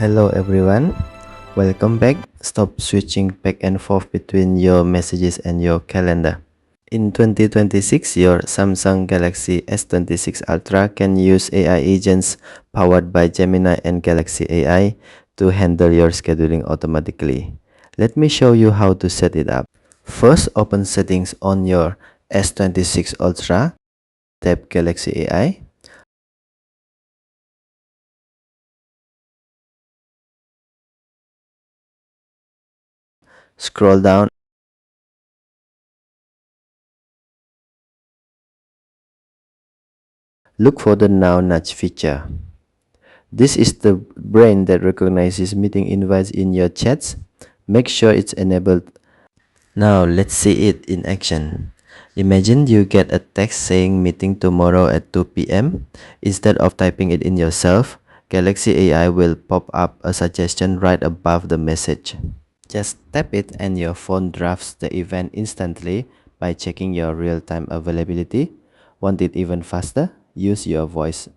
Hello everyone, welcome back. Stop switching back and forth between your messages and your calendar. In 2026, your Samsung Galaxy S26 Ultra can use AI agents powered by Gemini and Galaxy AI to handle your scheduling automatically. Let me show you how to set it up. First, open settings on your S26 Ultra, tap Galaxy AI. Scroll down. Look for the Now Nudge feature. This is the brain that recognizes meeting invites in your chats. Make sure it's enabled. Now let's see it in action. Imagine you get a text saying meeting tomorrow at 2 p.m. Instead of typing it in yourself, Galaxy AI will pop up a suggestion right above the message. Just tap it and your phone drafts the event instantly by checking your real-time availability. Want it even faster? Use your voice.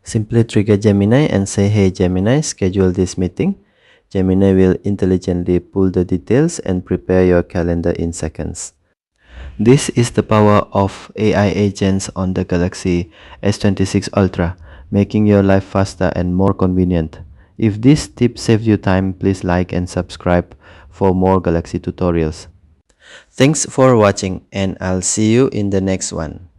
Simply trigger Gemini and say, "Hey Gemini, schedule this meeting." Gemini will intelligently pull the details and prepare your calendar in seconds. This is the power of AI agents on the Galaxy S26 Ultra, making your life faster and more convenient. If this tip saved you time, please like and subscribe for more Galaxy tutorials. Thanks for watching, and I'll see you in the next one.